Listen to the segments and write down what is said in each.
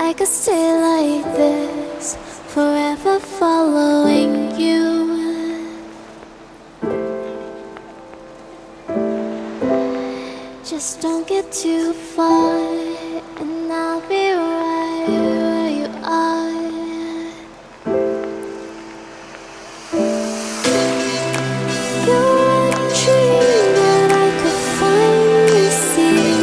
I could stay like this, forever following you. Just don't get too far, and I'll be right where you are. You're a dream that I could finally see.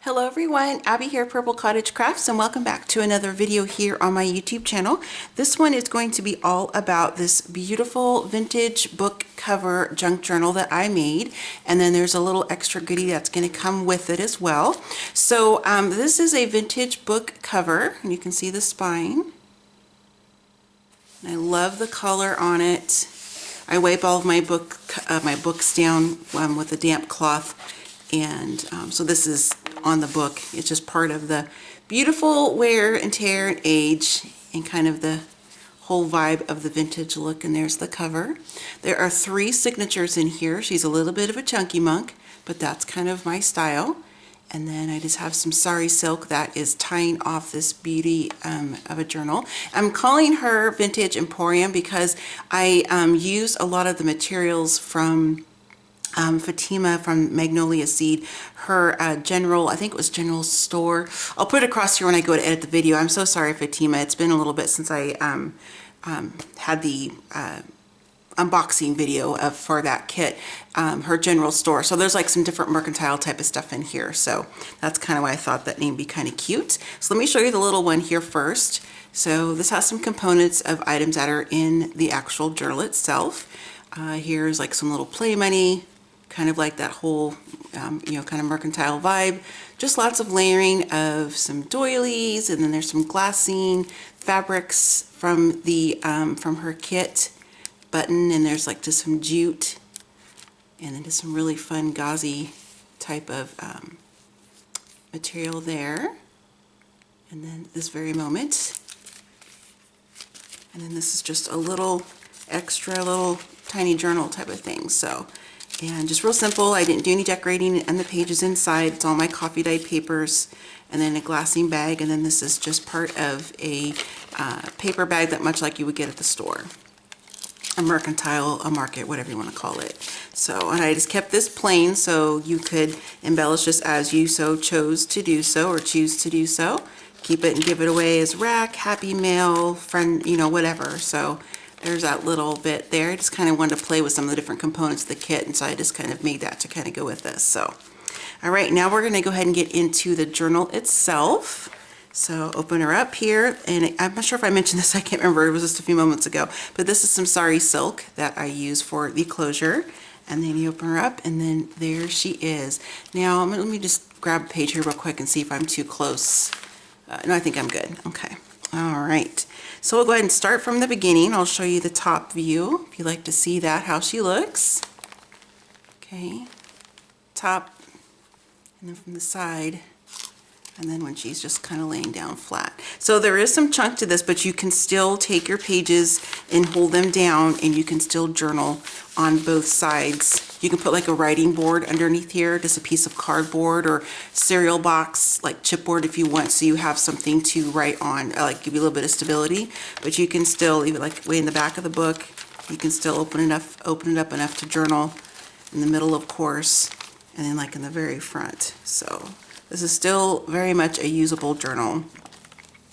Hello everyone, Abby here, Purple Cottage Crafts, and welcome back to another video here on my YouTube channel. This one is going to be all about this beautiful vintage book cover junk journal that I made, and then there's a little extra goodie that's going to come with it as well. So this is a vintage book cover, and you can see the spine. I love the color on it. I wipe all of my books down with a damp cloth, and so this is on the book. It's just part of the beautiful wear and tear and age and kind of the whole vibe of the vintage look. And there's the cover. There are 3 signatures in here. She's a little bit of a chunky monk, but that's kind of my style. And then I just have some sari silk that is tying off this beauty of a journal. I'm calling her Vintage Emporium because I use a lot of the materials from Fatima from Magnolia Seed, her general, I think it was general store. I'll put it across here when I go to edit the video. I'm so sorry, Fatima. It's been a little bit since I had the unboxing video for that kit, her general store. So there's like some different mercantile type of stuff in here. So that's kind of why I thought that name would be kind of cute. So let me show you the little one here first. So this has some components of items that are in the actual journal itself. Here's like some little play money, kind of like that whole, you know, kind of mercantile vibe. Just lots of layering of some doilies, and then there's some glassine fabrics from the from her kit button, and there's like just some jute, and then just some really fun gauzy type of material there. And then this very moment, and then this is just a little extra little tiny journal type of thing. So, and just real simple. I didn't do any decorating, and the pages inside, it's all my coffee dyed papers, and then a glassine bag, and then this is just part of a paper bag that much like you would get at the store, a mercantile, a market, whatever you want to call it. So, and I just kept this plain so you could embellish this as you so chose to do so, or choose to do so. Keep it and give it away as rack, happy mail, friend, you know, whatever. So there's that little bit there. I just kind of wanted to play with some of the different components of the kit, and so I just kind of made that to kind of go with this. So, all right, now we're going to go ahead and get into the journal itself. So open her up here, and I'm not sure if I mentioned this, I can't remember, it was just a few moments ago, but this is some sari silk that I use for the closure. And then you open her up, and then there she is. Now, let me just grab a page here real quick and see if I'm too close. No, I think I'm good. Okay. All right. So we'll go ahead and start from the beginning. I'll show you the top view if you'd like to see that, how she looks. Okay. Top, and then from the side, and then when she's just kind of laying down flat. So there is some chunk to this, but you can still take your pages and hold them down, and you can still journal on both sides. You can put like a writing board underneath here, just a piece of cardboard or cereal box, like chipboard if you want, so you have something to write on, like give you a little bit of stability. But you can still, even like way in the back of the book, you can still open it up enough to journal in the middle, of course, and then like in the very front. So this is still very much a usable journal,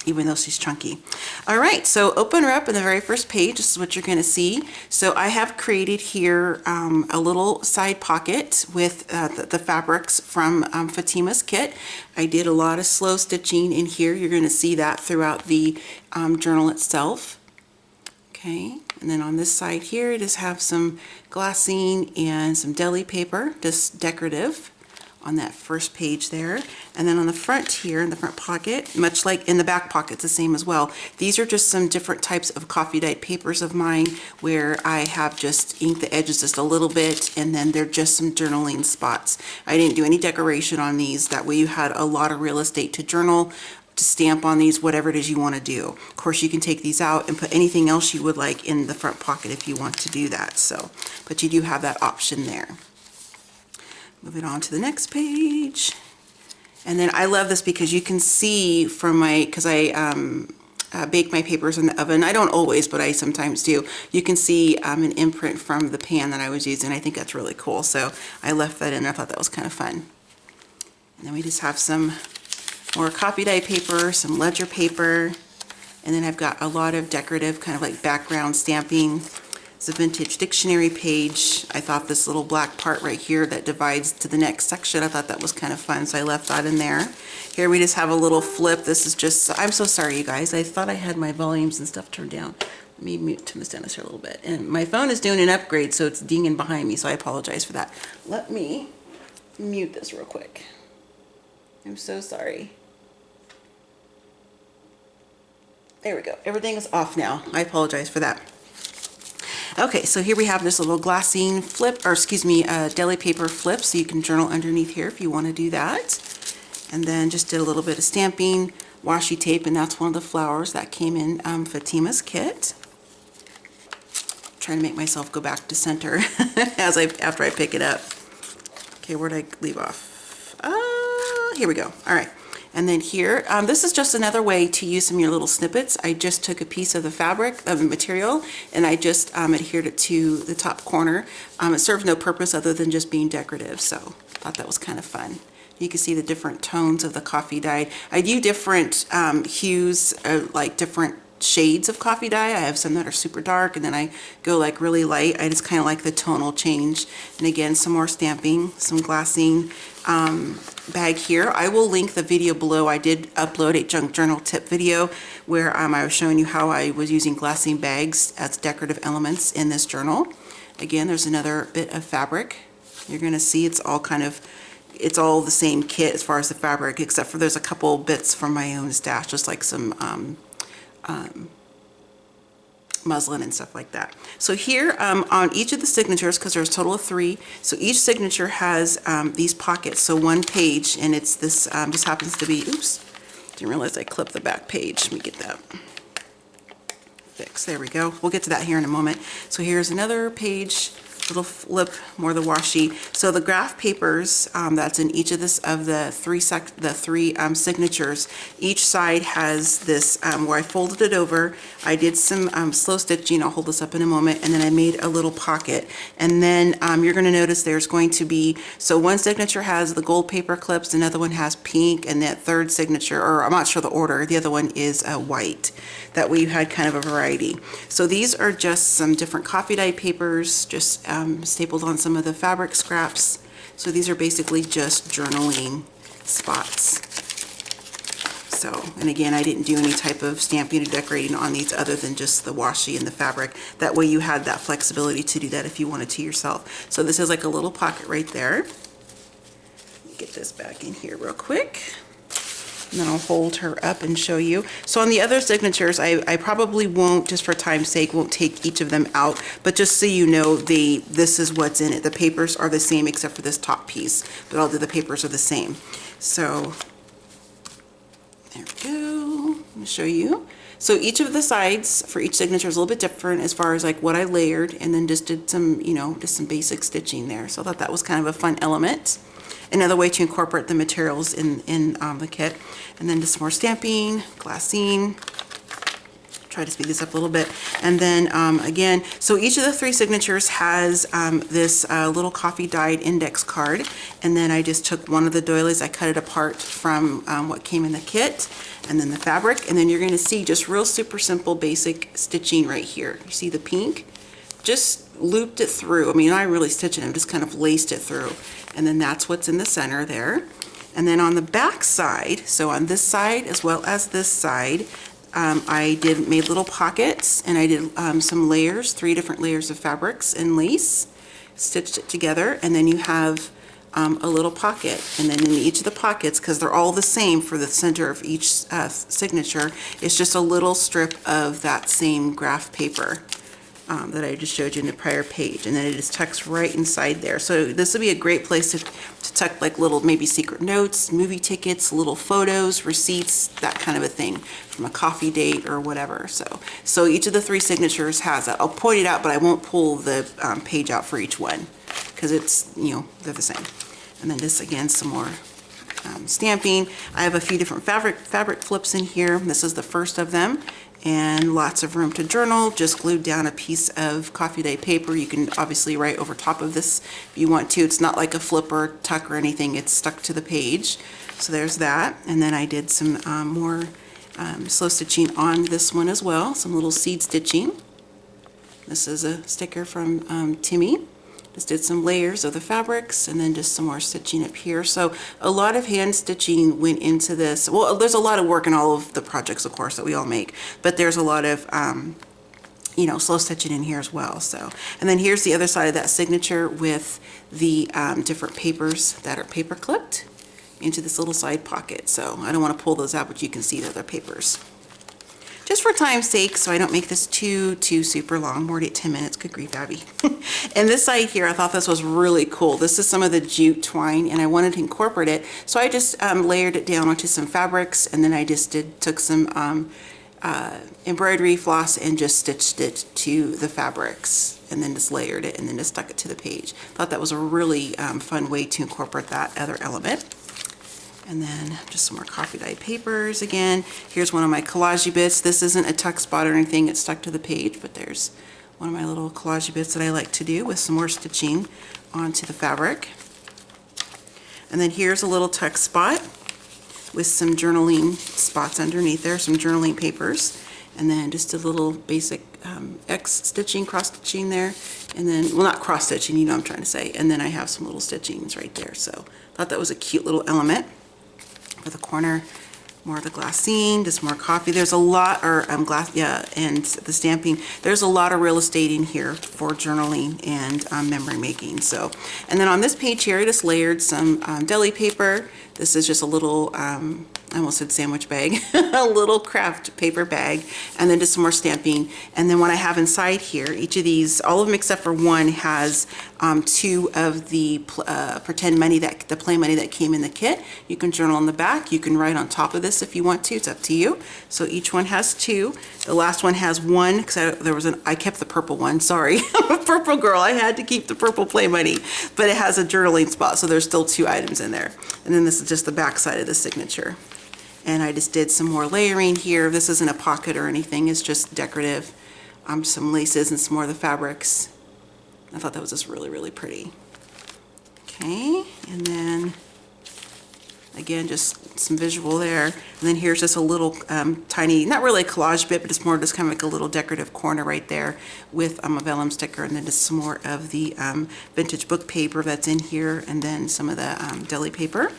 even though she's chunky. All right, so open her up in the very first page. This is what you're going to see. So I have created here a little side pocket with the fabrics from Fatima's kit. I did a lot of slow stitching in here. You're going to see that throughout the journal itself. Okay, and then on this side here, I just have some glassine and some deli paper, just decorative, on that first page there. And then on the front here, in the front pocket, much like in the back pocket, it's the same as well. These are just some different types of coffee dyed papers of mine where I have just inked the edges just a little bit, and then they're just some journaling spots. I didn't do any decoration on these. That way you had a lot of real estate to journal to stamp on these, whatever it is you want to do. Of course, you can take these out and put anything else you would like in the front pocket if you want to do that. So, but you do have that option there. Moving on to the next page. And then I love this because you can see from my, because I bake my papers in the oven. I don't always, but I sometimes do. You can see an imprint from the pan that I was using. I think that's really cool. So I left that in. I thought that was kind of fun. And then we just have some more coffee dye paper, some ledger paper, and then I've got a lot of decorative kind of like background stamping. It's a vintage dictionary page. I thought this little black part right here that divides to the next section, I thought that was kind of fun, so I left that in there. Here we just have a little flip. This is just, I'm so sorry you guys, I thought I had my volumes and stuff turned down. Let me mute to Miss Dennis here a little bit. And my phone is doing an upgrade, so it's dinging behind me, so I apologize for that. Let me mute this real quick. I'm so sorry. There we go. Everything is off now. I apologize for that. Okay, so here we have this little glassine flip, or excuse me, deli paper flip, so you can journal underneath here if you want to do that. And then just did a little bit of stamping, washi tape, and that's one of the flowers that came in Fatima's kit. Trying to make myself go back to center after I pick it up. Okay, where'd I leave off? Here we go. All right. And then here, this is just another way to use some of your little snippets. I just took a piece of the fabric, of the material, and I just adhered it to the top corner. It serves no purpose other than just being decorative, so I thought that was kind of fun. You can see the different tones of the coffee dye. I do different hues, like different shades of coffee dye. I have some that are super dark, and then I go like really light. I just kind of like the tonal change. And again, some more stamping, some glassine bag here. I will link the video below. I did upload a junk journal tip video where I was showing you how I was using glassine bags as decorative elements in this journal. Again, there's another bit of fabric. You're going to see it's all kind of, it's all the same kit as far as the fabric, except for there's a couple bits from my own stash, just like some muslin and stuff like that. So here on each of the signatures, because there's a total of 3, so each signature has these pockets. So one page, and it's this just happens to be, oops, didn't realize I clipped the back page. Let me get that fixed. There we go. We'll get to that here in a moment. So here's another page, little flip, more of the washi. So the graph papers that's in each of the three signatures, each side has this where I folded it over. I did some slow stitching. I'll hold this up in a moment, and then I made a little pocket. And then you're going to notice there's going to be, so one signature has the gold paper clips, another one has pink, and that third signature, or I'm not sure the order, the other one is white. That way you had kind of a variety. So these are just some different coffee dye papers, just stapled on some of the fabric scraps. So these are basically just journaling spots. So, and again, I didn't do any type of stamping or decorating on these other than just the washi and the fabric. That way you had that flexibility to do that if you wanted to yourself. So this is like a little pocket right there. Get this back in here real quick. And then I'll hold her up and show you. So on the other signatures, I probably won't, just for time's sake, won't take each of them out, but just so you know, this is what's in it. The papers are the same except for this top piece, but all the papers are the same. So there we go. Let me show you. So each of the sides for each signature is a little bit different as far as like what I layered, and then just did some, you know, just some basic stitching there. So I thought that was kind of a fun element. Another way to incorporate the materials in the kit. And then just more stamping, glassine. Try to speed this up a little bit. And then again, so each of the 3 signatures has this little coffee dyed index card. And then I just took one of the doilies, I cut it apart from what came in the kit, and then the fabric. And then you're going to see just real super simple basic stitching right here. You see the pink? Just looped it through. I mean, I really stitched it, I just kind of laced it through. And then that's what's in the center there. And then on the back side, so on this side as well as this side, I made little pockets, and I did some layers, 3 different layers of fabrics and lace, stitched it together, and then you have a little pocket. And then in each of the pockets, because they're all the same for the center of each signature, it's just a little strip of that same graph paper. that I just showed you in the prior page, and then it just tucks right inside there. So this would be a great place to tuck like little maybe secret notes, movie tickets, little photos, receipts, that kind of a thing from a coffee date or whatever. So each of the 3 signatures has that. I'll point it out, but I won't pull the page out for each one because it's, you know, they're the same. And then just again some more stamping. I have a few different fabric flips in here. This is the first of them, and lots of room to journal. Just glued down a piece of coffee dye paper. You can obviously write over top of this if you want to. It's not like a flip or tuck or anything. It's stuck to the page. So there's that. And then I did some more slow stitching on this one as well. Some little seed stitching. This is a sticker from Timmy. Just did some layers of the fabrics and then just some more stitching up here. So a lot of hand stitching went into this. Well, there's a lot of work in all of the projects, of course, that we all make, but there's a lot of, you know, slow stitching in here as well. So, and then here's the other side of that signature with the different papers that are paper clipped into this little side pocket. So I don't want to pull those out, but you can see that they're papers. Just for time's sake, so I don't make this too super long. We're already at 10 minutes. Good grief, Abby. And this side here, I thought this was really cool. This is some of the jute twine, and I wanted to incorporate it. So I just layered it down onto some fabrics, and then I just took some embroidery floss and just stitched it to the fabrics, and then just layered it, and then just stuck it to the page. Thought that was a really fun way to incorporate that other element. And then just some more coffee dye papers again. Here's one of my collage bits. This isn't a tuck spot or anything, it's stuck to the page, but there's one of my little collage bits that I like to do with some more stitching onto the fabric. And then here's a little tuck spot with some journaling spots underneath there, some journaling papers. And then just a little basic X stitching, cross stitching there. And then, well, not cross stitching, you know what I'm trying to say. And then I have some little stitchings right there. So thought that was a cute little element. For the corner, more of the glassine, just more coffee. There's a lot, or glass, yeah, and the stamping. There's a lot of real estate in here for journaling and memory making. So, and then on this page here, I just layered some deli paper. This is just a little, I almost said sandwich bag, a little craft paper bag, and then just some more stamping. And then what I have inside here, each of these, all of them except for one, has 2 of the pretend money, the play money that came in the kit. You can journal on the back. You can write on top of this if you want to. It's up to you. So each one has 2. The last one has 1 because I kept the purple one. Sorry, I'm a purple girl. I had to keep the purple play money, but it has a journaling spot, so there's still 2 items in there. And then this is just the back side of the signature. And I just did some more layering here. This isn't a pocket or anything, it's just decorative. Some laces and some more of the fabrics. I thought that was just really, really pretty. Okay, and then again, just some visual there. And then here's just a little tiny, not really a collage bit, but it's more just kind of like a little decorative corner right there with a vellum sticker, and then just some more of the vintage book paper that's in here, and then some of the deli paper.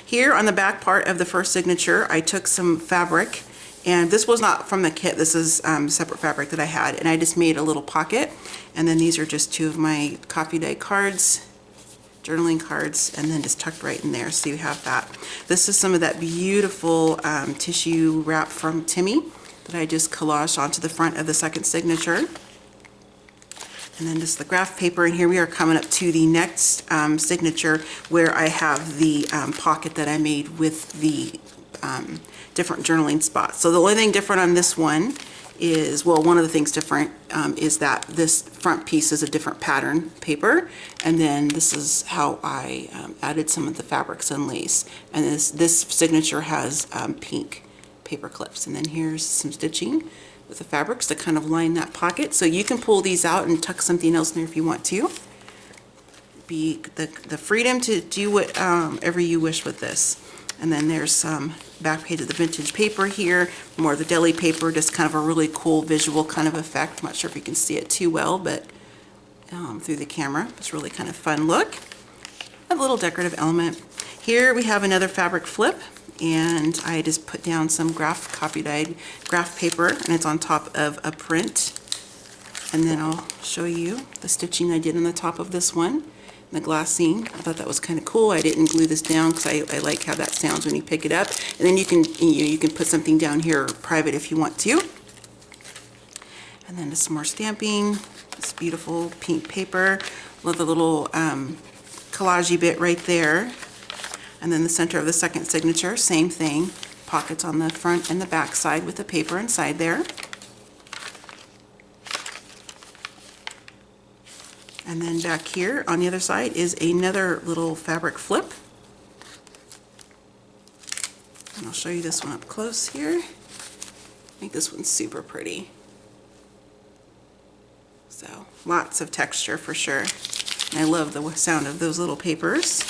Here on the back part of the first signature, I took some fabric, and this was not from the kit, this is separate fabric that I had, and I just made a little pocket. And then these are just 2 of my coffee dye cards, journaling cards, and then just tucked right in there, so you have that. This is some of that beautiful tissue wrap from Timmy that I just collaged onto the front of the second signature. And then just the graph paper, and here we are coming up to the next signature where I have the pocket that I made with the different journaling spots. So the only thing different on this one is, well, one of the things different is that this front piece is a different pattern paper, and then this is how I added some of the fabrics and lace. And this signature has pink paper clips. And then here's some stitching with the fabrics to kind of line that pocket. So you can pull these out and tuck something else in there if you want to. Be the freedom to do whatever you wish with this. And then there's some back page of the vintage paper here, more of the deli paper, just kind of a really cool visual kind of effect. I'm not sure if you can see it too well, but through the camera, it's really kind of fun look. A little decorative element. Here we have another fabric flip, and I just put down some copy dyed graph paper, and it's on top of a print. And then I'll show you the stitching I did on the top of this one, the glassine. I thought that was kind of cool. I didn't glue this down because I like how that sounds when you pick it up. And then you can put something down here private if you want to. And then some more stamping, this beautiful pink paper with a little collage-y bit right there. And then the center of the second signature, same thing, pockets on the front and the back side with the paper inside there. And then back here on the other side is another little fabric flip. And I'll show you this one up close here. I think this one's super pretty. So lots of texture for sure. And I love the sound of those little papers.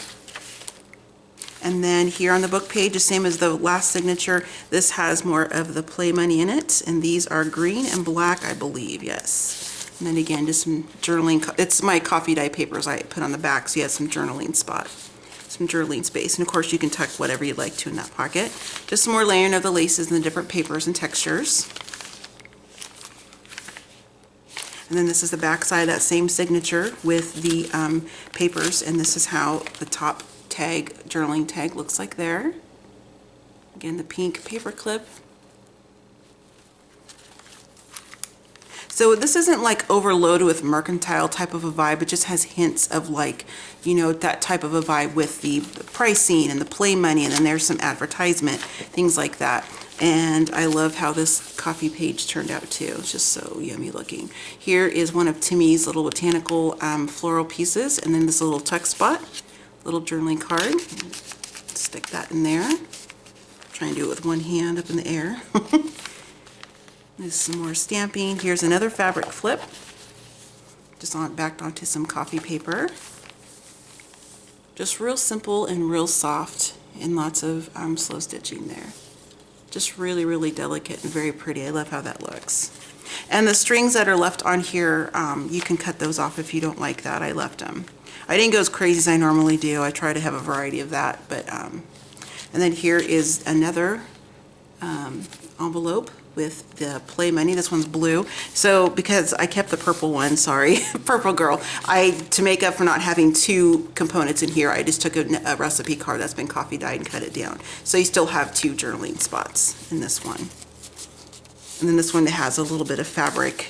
And then here on the book page, the same as the last signature, this has more of the play money in it. And these are green and black, I believe, yes. And then again, just some journaling. It's my coffee dye papers I put on the back, so you have some journaling spot, some journaling space. And of course, you can tuck whatever you'd like to in that pocket. Just some more layering of the laces and the different papers and textures. And then this is the back side of that same signature with the papers, and this is how the top tag, journaling tag, looks like there. Again, the pink paper clip. So this isn't like overloaded with mercantile type of a vibe. It just has hints of like, you know, that type of a vibe with the pricing and the play money, and then there's some advertisement, things like that. And I love how this coffee page turned out too. It's just so yummy looking. Here is one of Timmy's little botanical floral pieces, and then this little tuck spot, little journaling card. Stick that in there. Try and do it with one hand up in the air. There's some more stamping. Here's another fabric flip, just backed onto some coffee paper. Just real simple and real soft, and lots of slow stitching there. Just really, really delicate and very pretty. I love how that looks. And the strings that are left on here, you can cut those off if you don't like that. I left them. I didn't go as crazy as I normally do. I try to have a variety of that. But and then here is another envelope with the play money. This one's blue. So because I kept the purple one, sorry, purple girl, to make up for not having two components in here, I just took a recipe card that's been coffee dyed and cut it down. So you still have two journaling spots in this one. And then this one has a little bit of fabric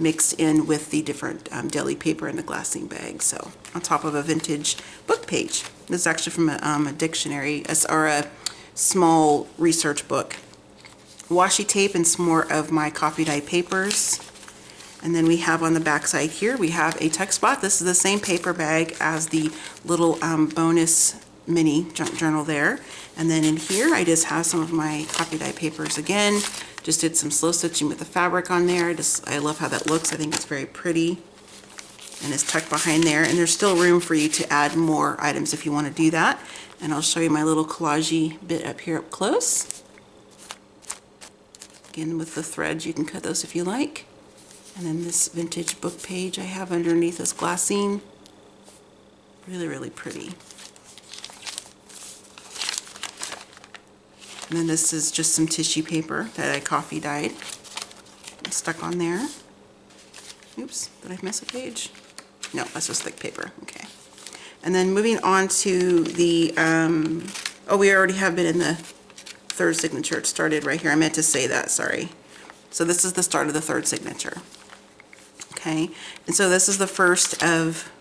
mixed in with the different deli paper in the glassine bag. So on top of a vintage book page. This is actually from a dictionary or a small research book. Washi tape and some more of my coffee dye papers. And then we have on the back side here, we have a tuck spot. This is the same paper bag as the little bonus mini junk journal there. And then in here, I just have some of my coffee dye papers again. Just did some slow stitching with the fabric on there. I love how that looks. I think it's very pretty. And it's tucked behind there. And there's still room for you to add more items if you want to do that. And I'll show you my little collage-y bit up here up close. Again, with the threads, you can cut those if you like. And then this vintage book page I have underneath this glassine. Really, really pretty. And then this is just some tissue paper that I coffee dyed. Stuck on there. Oops, did I miss a page? No, that's just thick paper. Okay. And then moving on to the, oh, we already have been in the third signature. It started right here. I meant to say that, sorry. So this is the start of the third signature. Okay, and so this is the first of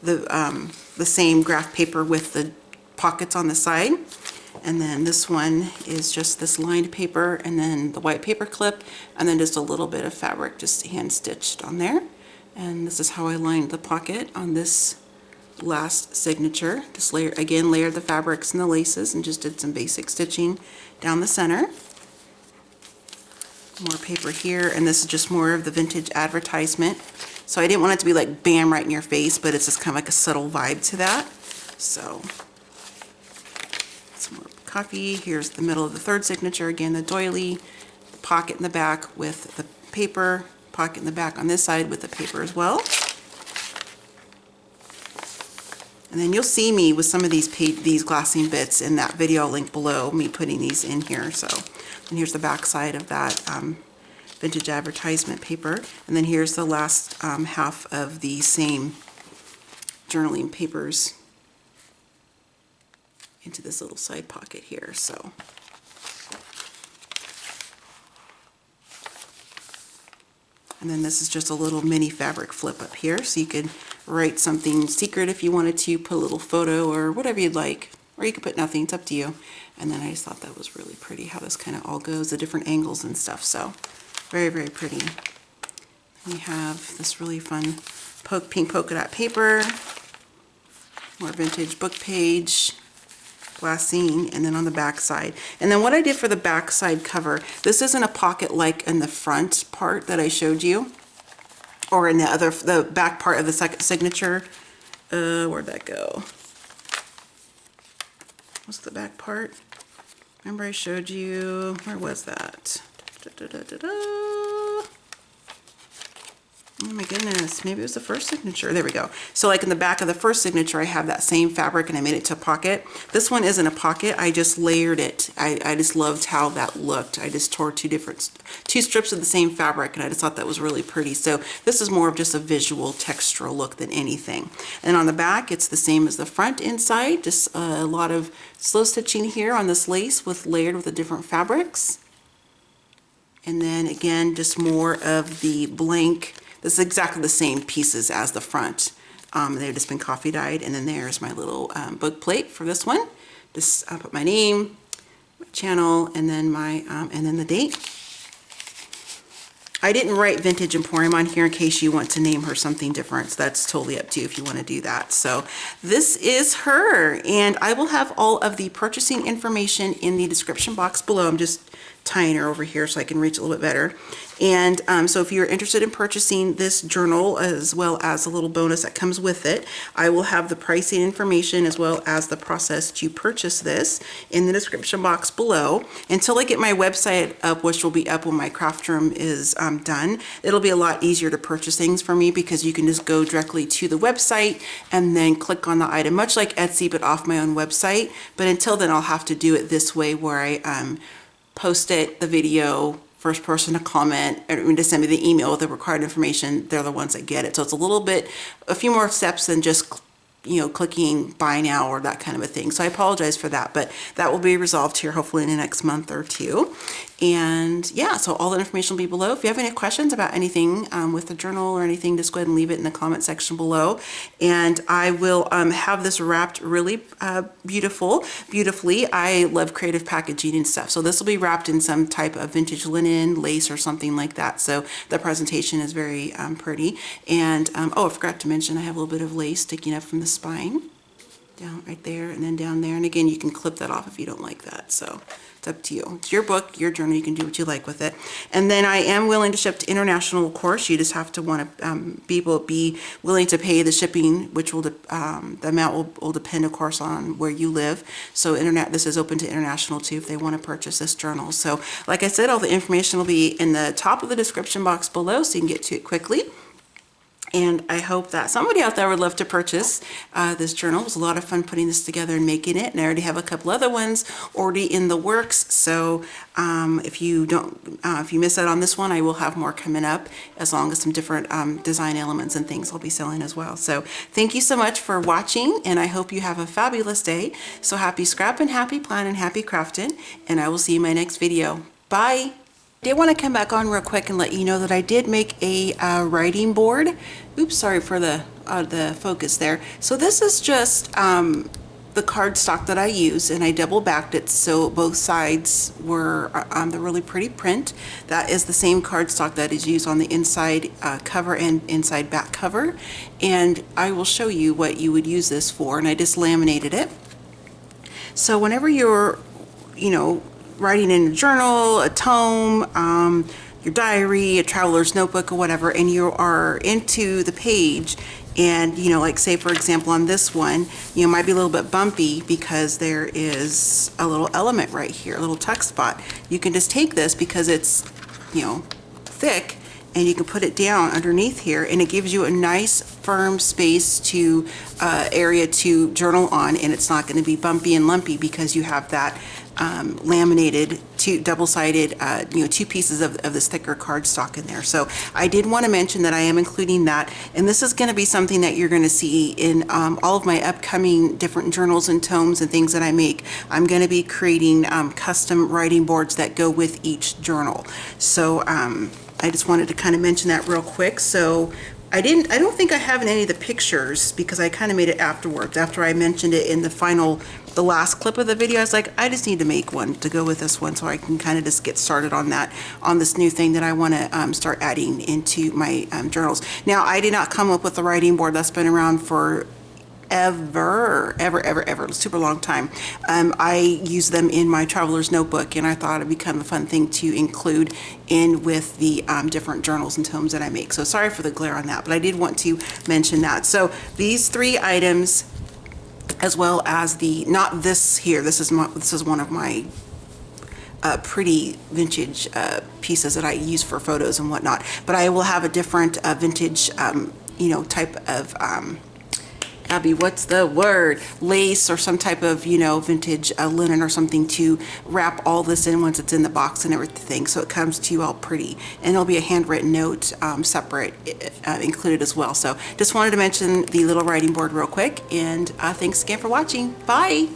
the same graph paper with the pockets on the side. And then this one is just this lined paper, and then the white paper clip, and then just a little bit of fabric just hand stitched on there. And this is how I lined the pocket on this last signature. Just layered the fabrics and the laces, and just did some basic stitching down the center. More paper here, and this is just more of the vintage advertisement. So I didn't want it to be like bam right in your face, but it's just kind of like a subtle vibe to that. So some more coffee. Here's the middle of the third signature, again the doily, the pocket in the back with the paper, pocket in the back on this side with the paper as well. And then you'll see me with some of these glassine bits in that video link below, me putting these in here. So, and here's the back side of that vintage advertisement paper. And then here's the last half of the same journaling papers into this little side pocket here. So And then this is just a little mini fabric flip up here, so you could write something secret if you wanted to, put a little photo or whatever you'd like, or you could put nothing, it's up to you. And then I just thought that was really pretty how this kind of all goes, the different angles and stuff, so very, very pretty. We have this really fun pink polka dot paper, more vintage book page, glassine, and then on the back side. And then what I did for the back side cover, this isn't a pocket like in the front part that I showed you, or in the back part of the second signature. Where'd that go? What's the back part? Remember I showed you, where was that? Oh my goodness, maybe it was the first signature. There we go. So like in the back of the first signature, I have that same fabric and I made it to a pocket. This one isn't a pocket, I just layered it. I just loved how that looked. I just tore two strips of the same fabric, and I just thought that was really pretty. So this is more of just a visual textural look than anything. And on the back, it's the same as the front inside, just a lot of slow stitching here on this lace layered with the different fabrics. And then again, just more of the blank. This is exactly the same pieces as the front. They've just been coffee dyed. And then there's my little book plate for this one. Just put my name, my channel, and then and then the date. I didn't write Vintage Emporium on here in case you want to name her something different. So that's totally up to you if you want to do that. So this is her, and I will have all of the purchasing information in the description box below. I'm just tying her over here so I can reach a little bit better. And so if you're interested in purchasing this journal, as well as a little bonus that comes with it, I will have the pricing information as well as the process to purchase this in the description box below. Until I get my website up, which will be up when my craft room is done, it'll be a lot easier to purchase things for me, because you can just go directly to the website and then click on the item, much like Etsy, but off my own website. But until then, I'll have to do it this way, where I post it, the video, first person to comment, or to send me the email with the required information, they're the ones that get it. So it's a few more steps than just, clicking buy now or that kind of a thing. So I apologize for that, but that will be resolved here hopefully in the next month or two. And yeah, so all the information will be below. If you have any questions about anything with the journal or anything, just go ahead and leave it in the comment section below. And I will have this wrapped really beautifully. I love creative packaging and stuff. So this will be wrapped in some type of vintage linen, lace, or something like that. So the presentation is very pretty. And oh, I forgot to mention, I have a little bit of lace sticking up from the spine. Down right there, and then down there. And again, you can clip that off if you don't like that. So it's up to you. It's your book, your journal. You can do what you like with it. And then I am willing to ship to international, of course. You just have to want to be willing to pay the shipping, which will the amount will depend, of course, on where you live. So this is open to international too if they want to purchase this journal. So like I said, all the information will be in the top of the description box below, so you can get to it quickly. And I hope that somebody out there would love to purchase this journal. It was a lot of fun putting this together and making it. And I already have a couple other ones already in the works. So if you miss out on this one, I will have more coming up, as long as some different design elements and things I'll be selling as well. So thank you so much for watching, and I hope you have a fabulous day. So happy scrapping, happy planning, happy crafting, and I will see you in my next video. Bye. I did want to come back on real quick and let you know that I did make a writing board. Oops, sorry for the focus there. So this is just the cardstock that I use, and I double backed it so both sides were the really pretty print. That is the same cardstock that is used on the inside cover and inside back cover. And I will show you what you would use this for, and I just laminated it. So whenever you're, writing in a journal, a tome, your diary, a traveler's notebook, or whatever, and you are into the page, and like say for example on this one, might be a little bit bumpy because there is a little element right here, a little tuck spot. You can just take this, because it's thick, and you can put it down underneath here, and it gives you a nice firm space to area to journal on, and it's not going to be bumpy and lumpy because you have that laminated double-sided two pieces of this thicker cardstock in there. So I did want to mention that I am including that, and this is going to be something that you're going to see in all of my upcoming different journals and tomes and things that I make. I'm going to be creating custom writing boards that go with each journal. So I just wanted to kind of mention that real quick. So I don't think I have any of the pictures because I kind of made it afterwards. After I mentioned it in the last clip of the video, I was like, I just need to make one to go with this one so I can kind of just get started on this new thing that I want to start adding into my journals. Now, I did not come up with the writing board. That's been around for ever, super long time. I use them in my traveler's notebook, and I thought it'd be kind of a fun thing to include in with the different journals and tomes that I make. So sorry for the glare on that, but I did want to mention that. So these 3 items, as well as not this here, this is one of my pretty vintage pieces that I use for photos and whatnot, but I will have a different vintage type of Abby, what's the word? Lace or some type of, vintage linen or something to wrap all this in once it's in the box and everything, so it comes to you all pretty. And there'll be a handwritten note separate included as well. So just wanted to mention the little writing board real quick, and thanks again for watching. Bye.